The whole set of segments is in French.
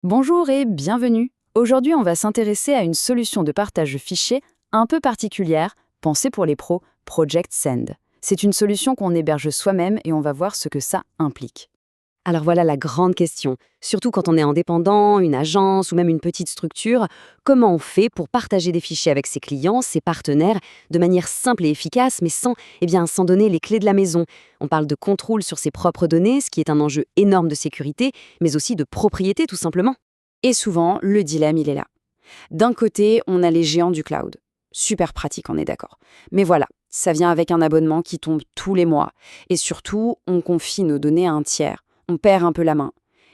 Bonjour et bienvenue. Aujourd'hui, on va s'intéresser à une solution de partage de fichiers un peu particulière, pensée pour les pros, Project Send. C'est une solution qu'on héberge soi-même et on va voir ce que ça implique. Alors voilà la grande question. Surtout quand on est indépendant, une agence ou même une petite structure, comment on fait pour partager des fichiers avec ses clients, ses partenaires, de manière simple et efficace, mais sans donner les clés de la maison. On parle de contrôle sur ses propres données, ce qui est un enjeu énorme de sécurité, mais aussi de propriété tout simplement. Et souvent, le dilemme, il est là. D'un côté, on a les géants du cloud. Super pratique, on est d'accord. Mais voilà, ça vient avec un abonnement qui tombe tous les mois. Et surtout, on confie nos données à un tiers. On perd un peu la main.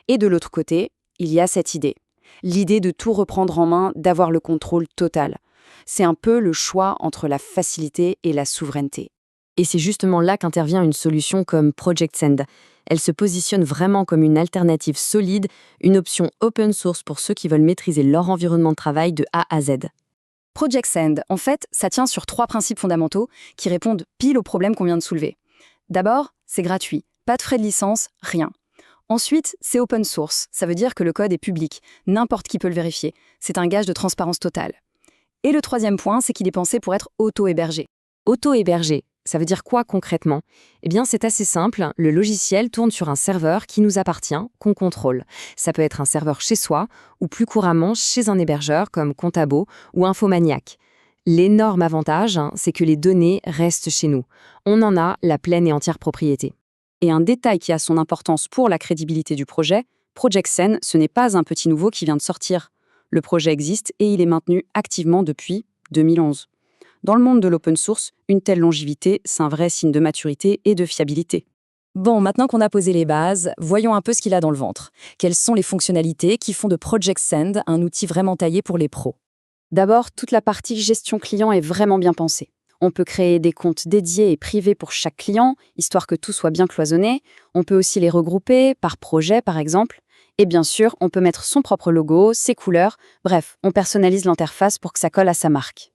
Et de l'autre côté, il y a cette idée. L'idée de tout reprendre en main, d'avoir le contrôle total. C'est un peu le choix entre la facilité et la souveraineté. Et c'est justement là qu'intervient une solution comme Project Send. Elle se positionne vraiment comme une alternative solide, une option open source pour ceux qui veulent maîtriser leur environnement de travail de A à Z. Project Send, en fait, ça tient sur 3 principes fondamentaux qui répondent pile au problème qu'on vient de soulever. D'abord, c'est gratuit, pas de frais de licence, rien. Ensuite, c'est open source, ça veut dire que le code est public, n'importe qui peut le vérifier. C'est un gage de transparence totale. Et le troisième point, c'est qu'il est pensé pour être auto-hébergé. Auto-hébergé, ça veut dire quoi concrètement? C'est assez simple, le logiciel tourne sur un serveur qui nous appartient, qu'on contrôle. Ça peut être un serveur chez soi, ou plus couramment chez un hébergeur comme Contabo ou Infomaniac. L'énorme avantage, c'est que les données restent chez nous. On en a la pleine et entière propriété. Et un détail qui a son importance pour la crédibilité du projet, Project Send, ce n'est pas un petit nouveau qui vient de sortir. Le projet existe et il est maintenu activement depuis 2011. Dans le monde de l'open source, une telle longévité, c'est un vrai signe de maturité et de fiabilité. Bon, maintenant qu'on a posé les bases, voyons un peu ce qu'il a dans le ventre. Quelles sont les fonctionnalités qui font de Project Send un outil vraiment taillé pour les pros? D'abord, toute la partie gestion client est vraiment bien pensée. On peut créer des comptes dédiés et privés pour chaque client, histoire que tout soit bien cloisonné. On peut aussi les regrouper par projet, par exemple. Et bien sûr, on peut mettre son propre logo, ses couleurs. Bref, on personnalise l'interface pour que ça colle à sa marque.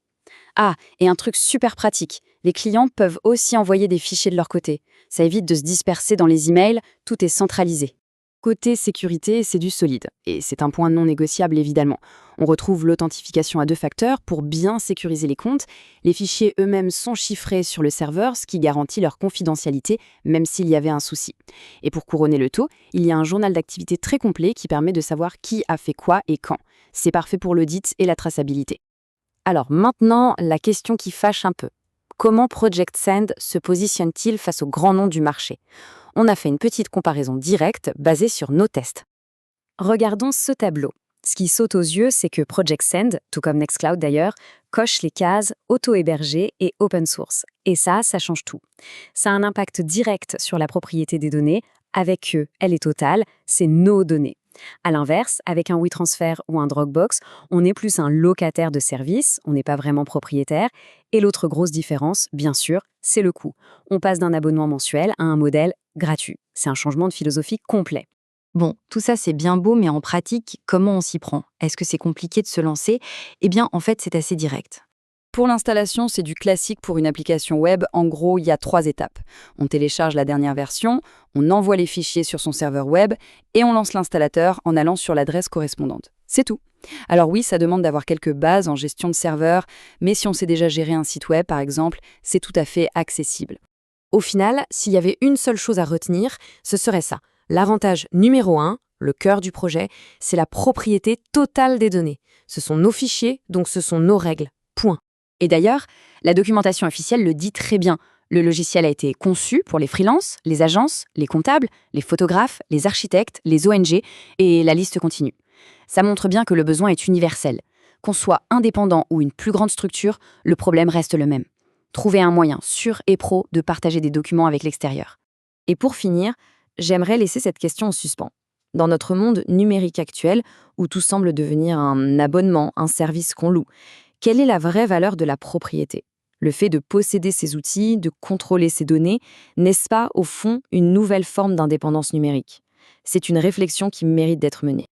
Ah, et un truc super pratique, les clients peuvent aussi envoyer des fichiers de leur côté. Ça évite de se disperser dans les emails, tout est centralisé. Côté sécurité, c'est du solide, et c'est un point non négociable évidemment. On retrouve l'authentification à 2 facteurs pour bien sécuriser les comptes. Les fichiers eux-mêmes sont chiffrés sur le serveur, ce qui garantit leur confidentialité, même s'il y avait un souci. Et pour couronner le tout, il y a un journal d'activité très complet qui permet de savoir qui a fait quoi et quand. C'est parfait pour l'audit et la traçabilité. Alors maintenant, la question qui fâche un peu. Comment Project Send se positionne-t-il face aux grands noms du marché? On a fait une petite comparaison directe basée sur nos tests. Regardons ce tableau. Ce qui saute aux yeux, c'est que Project Send, tout comme Nextcloud d'ailleurs, coche les cases auto-hébergé et open source. Et ça change tout. Ça a un impact direct sur la propriété des données. Avec eux, elle est totale, c'est nos données. À l'inverse, avec un WeTransfer ou un Dropbox, on est plus un locataire de service, on n'est pas vraiment propriétaire. Et l'autre grosse différence, bien sûr, c'est le coût. On passe d'un abonnement mensuel à un modèle gratuit. C'est un changement de philosophie complet. Bon, tout ça c'est bien beau, mais en pratique, comment on s'y prend? Est-ce que c'est compliqué de se lancer? En fait, c'est assez direct. Pour l'installation, c'est du classique pour une application web. En gros, il y a 3 étapes. On télécharge la dernière version, on envoie les fichiers sur son serveur web et on lance l'installateur en allant sur l'adresse correspondante. C'est tout. Alors oui, ça demande d'avoir quelques bases en gestion de serveur, mais si on sait déjà gérer un site web, par exemple, c'est tout à fait accessible. Au final, s'il y avait une seule chose à retenir, ce serait ça. L'avantage numéro 1, le cœur du projet, c'est la propriété totale des données. Ce sont nos fichiers, donc ce sont nos règles. Point. Et d'ailleurs, la documentation officielle le dit très bien. Le logiciel a été conçu pour les freelances, les agences, les comptables, les photographes, les architectes, les ONG, et la liste continue. Ça montre bien que le besoin est universel. Qu'on soit indépendant ou une plus grande structure, le problème reste le même. Trouver un moyen sûr et pro de partager des documents avec l'extérieur. Et pour finir, j'aimerais laisser cette question en suspens. Dans notre monde numérique actuel, où tout semble devenir un abonnement, un service qu'on loue, quelle est la vraie valeur de la propriété? Le fait de posséder ces outils, de contrôler ces données, n'est-ce pas, au fond, une nouvelle forme d'indépendance numérique? C'est une réflexion qui mérite d'être menée.